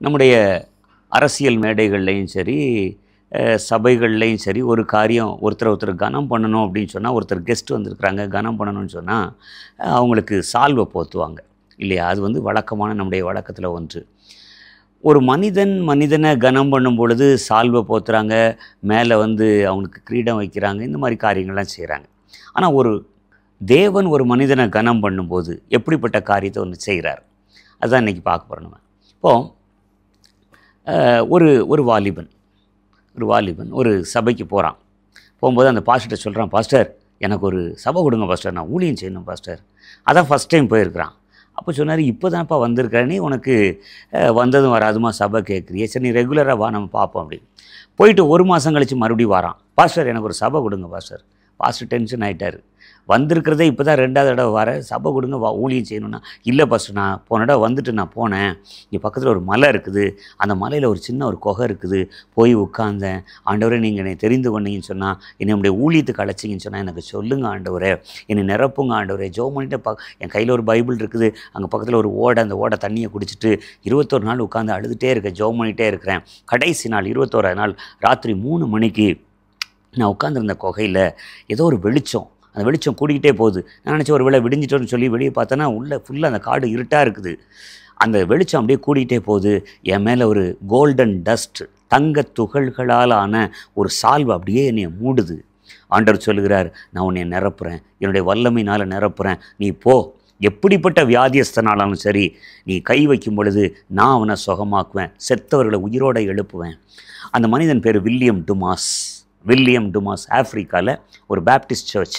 நம்முடைய அரசியல் மேடைகள்லையும் சரி, சபைகள்லையும் சரி, ஒரு காரியம் ஒருத்தர் கனம் பண்ணணும் அப்படின்னு சொன்னால், ஒருத்தர் கெஸ்ட் வந்திருக்கிறாங்க, கனம் பண்ணணும்னு சொன்னால், அவங்களுக்கு சால்வை போத்துவாங்க இல்லையா? அது வந்து வழக்கமான நம்முடைய வழக்கத்தில் ஒன்று. ஒரு மனிதனை கனம் பண்ணும் பொழுது சால்வை போத்துறாங்க, மேலே வந்து அவங்களுக்கு கிரீடம் வைக்கிறாங்க, இந்த மாதிரி காரியங்கள்லாம் செய்கிறாங்க. ஆனால் ஒரு தேவன் ஒரு மனிதனை கனம் பண்ணும்போது எப்படிப்பட்ட காரியத்தை ஒன்று செய்கிறார், அதுதான் இன்றைக்கி பார்க்க போகிறோம் நம்ம. இப்போது ஒரு வாலிபன் ஒரு சபைக்கு போகிறான். போகும்போது அந்த பாஸ்டர்கிட்ட சொல்கிறான், பாஸ்டர் எனக்கு ஒரு சபை கொடுங்க பாஸ்டர், நான் ஊழியம் செய்யணும் பாஸ்டர். அதான் ஃபஸ்ட் டைம் போயிருக்கிறான். அப்போ சொன்னார், இப்போ தான்ப்பா வந்திருக்கிறேனே, உனக்கு வந்ததும் வராதுமா சபை கேட்குறியே, சரி நீ ரெகுலராக வா, நம்ம பார்ப்போம் அப்படின்னு. போயிட்டு ஒரு மாதம் கழித்து மறுபடியும் வரான். பாஸ்டர் எனக்கு ஒரு சபை கொடுங்க பாஸ்டர். பாஸ்டர் டென்ஷன் ஆகிட்டார். வந்திருக்கிறதே இப்போ தான் 2வது தடவை வர, சபை கொடுங்க, வா ஊழியம் செய்யணும்னா. இல்லை பாஸ்டர், நான் போன தடவை வந்துட்டு நான் போனேன், இங்கே பக்கத்தில் ஒரு மலை இருக்குது, அந்த மலையில் ஒரு சின்ன குகை இருக்குது, போய் உட்கார்ந்தேன். ஆண்டவரே நீங்கள் என்னை தெரிந்து கொண்டீங்கன்னு சொன்னால், என்னை நம்முடைய ஊழியத்துக்கு அழைச்சிங்கன்னு சொன்னால் எனக்கு சொல்லுங்கள் ஆண்டவரே, என்னை நிரப்புங்க ஆண்டவரே. ஜெபம் பண்ணிட்டு என் கையில் ஒரு பைபிள் இருக்குது, அங்கே பக்கத்தில் ஒரு ஓடை, அந்த ஓடை தண்ணியை குடிச்சிட்டு 21 நாள் உட்காந்து அழுதுகிட்டே இருக்கேன், ஜெபம் பண்ணிகிட்டே இருக்கிறேன். கடைசி நாள் 21ஆவது நாள் ராத்திரி 3 மணிக்கு நான் உட்காந்துருந்த குகையில் ஏதோ ஒரு வெளிச்சம், அந்த வெளிச்சம் கூடிக்கிட்டே போகுது. நான் நினச்சேன் ஒரு வேளை விடிஞ்சிட்டோன்னு சொல்லி வெளியே பார்த்தோன்னா உள்ளே ஃபுல்லாக அந்த காடு இருட்டாக இருக்குது. அந்த வெளிச்சம் அப்படியே கூடிக்கிட்டே போகுது. என் மேலே ஒரு கோல்டன் டஸ்ட், தங்க துகள்களால் ஆன ஒரு சால்வை அப்படியே என்னை மூடுது. ஆண்டவர் சொல்லுகிறார், நான் உன்னை நிரப்புகிறேன், என்னுடைய வல்லமையினால் நிரப்புகிறேன், நீ போ. எப்படிப்பட்ட வியாதியஸ்தனாலும் சரி, நீ கை வைக்கும் பொழுது நான் அவனை சுகமாக்குவேன், செத்தவர்களை உயிரோடு எழுப்புவேன். அந்த மனிதன் பேர் வில்லியம் டுமாஸ், ஆஃப்ரிக்காவில் ஒரு பேப்டிஸ்ட் சர்ச்.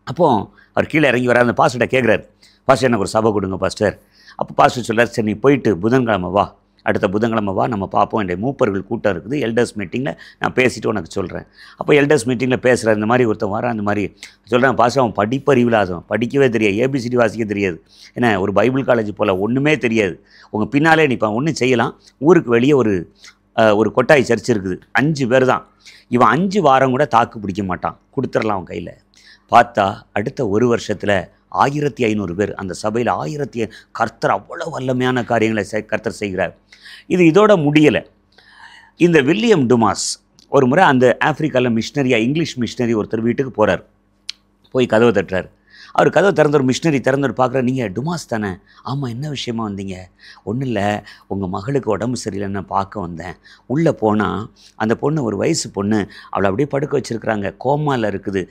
அப்போது அவர் கீழே இறங்கி வர அந்த பாஸ்டர்கிட்ட கேட்குறாரு, பாஸ்டர் எனக்கு ஒரு சபை கொடுங்க பாஸ்டர். அப்போ பாஸ்டர் சொல்கிறார், சரி நீ போயிட்டு புதன்கிழமை வா, அடுத்த புதன்கிழமை வா, நம்ம பார்ப்போம், என்னுடைய மூப்பர்கள் கூட்டம் இருக்குது, எல்டர்ஸ் மீட்டிங்கில் நான் பேசிவிட்டு உனக்கு சொல்கிறேன். அப்போ எல்டர்ஸ் மீட்டிங்கில் பேசுகிறேன், இந்த மாதிரி ஒருத்தன் வரான், அந்த மாதிரி சொல்கிறேன், பாஸ்டர் அவன் படிப்பறிவில்லாதவன், படிக்கவே தெரியாது, ஏபிசிடி வாசிக்க தெரியாது, ஏன்னா ஒரு பைபிள் காலேஜ் போல் ஒன்றுமே தெரியாது, உங்கள் பின்னாலே நிற்பான், ஒன்றும் செய்யலாம். ஊருக்கு வெளியே ஒரு கொட்டாய் சர்ச் இருக்குது, 5 பேர் தான். இவன் 5 வாரம் கூட தாக்கு பிடிக்க மாட்டான், கொடுத்துடலாம் அவன் கையில். பார்த்தா அடுத்த ஒரு வருஷத்தில் 1500 பேர் அந்த சபையில், கர்த்தர் அவ்வளோ வல்லமையான காரியங்களை கர்த்தர் செய்கிறார். இதோட முடியலை. இந்த வில்லியம் டுமாஸ் ஒரு முறை அந்த ஆஃப்ரிக்காவில் இங்கிலீஷ் மிஷினரி ஒருத்தர் வீட்டுக்கு போகிறார். போய் கதவை தட்டுறார். அவர் கதவை திறந்தவர், மிஷினரி திறந்தவர் பார்க்குறாரு, நீங்கள் டுமாஸ் தானே? ஆமாம், என்ன விஷயமா வந்தீங்க? ஒன்றும் இல்லை, உங்கள் மகளுக்கு உடம்பு சரியில்லைன்னு பார்க்க வந்தேன். உள்ளே போனால் அந்த பொண்ணு ஒரு வயசு பொண்ணு, அவளை அப்படியே படுக்க வச்சுருக்குறாங்க, கோமாவில் இருக்குது.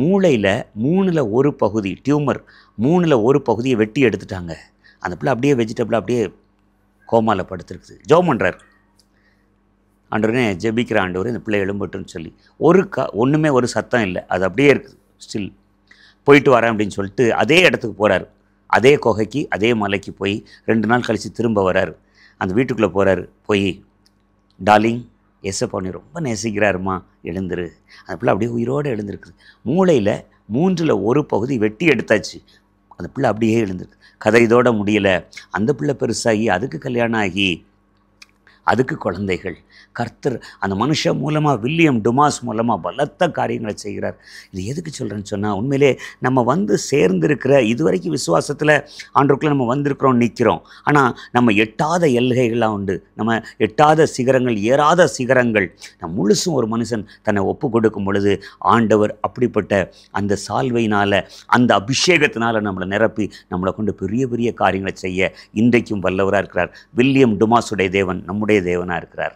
மூளையில் 3ல் 1 பகுதி டியூமர், 3ல் 1 பகுதியை வெட்டி எடுத்துட்டாங்க. அந்த பிள்ளை அப்படியே வெஜிடபிளாக அப்படியே கோமாவில் படுத்துருக்குது. ஜெபம் பண்ணுறார், ஆண்டவரே ஜெபிக்கிற ஆண்டவர் இந்த பிள்ளை எழும்பட்டுன்னு சொல்லி. ஒன்றுமே ஒரு சத்தம் இல்லை, அது அப்படியே இருக்குது ஸ்டில். போயிட்டு வரேன் அப்படின்னு சொல்லிட்டு அதே இடத்துக்கு போகிறார். அதே குகைக்கு, அதே மலைக்கு போய் 2 நாள் கழித்து திரும்ப வர்றார். அந்த வீட்டுக்குள்ளே போகிறார். போய், டார்லிங், ஏசப்பா உன்னை ரொம்ப நேசிக்கிறாருமா, எழுந்துரு. அந்த பிள்ளை அப்படியே உயிரோடு எழுந்திருக்குது. மூளையில் 3ல் 1 பகுதி வெட்டி எடுத்தாச்சு. அந்த பிள்ளை அப்படியே எழுந்திருக்கு. கதை இதோட முடியலை. அந்த பிள்ளை பெருசாகி, அதுக்கு கல்யாணம் ஆகி, அதுக்கு குழந்தைகள். கர்த்தர் அந்த மனுஷன் மூலமாக, வில்லியம் டுமாஸ் மூலமாக பலத்த காரியங்களை செய்கிறார். இது எதுக்கு சொல்கிறேன்னு சொன்னால், உண்மையிலே நம்ம வந்து சேர்ந்திருக்கிற, இதுவரைக்கும் விசுவாசத்தில் ஆண்டவருக்குள்ளே நம்ம வந்திருக்கிறோம், நிற்கிறோம். ஆனால் நம்ம எட்டாத எல்கைகள்லாம் உண்டு, நம்ம எட்டாத சிகரங்கள், ஏறாத சிகரங்கள். நம்ம முழுசும் ஒரு மனுஷன் தன்னை ஒப்பு கொடுக்கும் பொழுது ஆண்டவர் அப்படிப்பட்ட அந்த சால்வையினால், அந்த அபிஷேகத்தினால் நம்மளை நிரப்பி நம்மளை கொண்டு பெரிய பெரிய காரியங்களை செய்ய இன்றைக்கும் வல்லவராக இருக்கிறார். வில்லியம் டுமாஸுடைய தேவன் நம்முடைய தேவனாக இருக்கிறார்.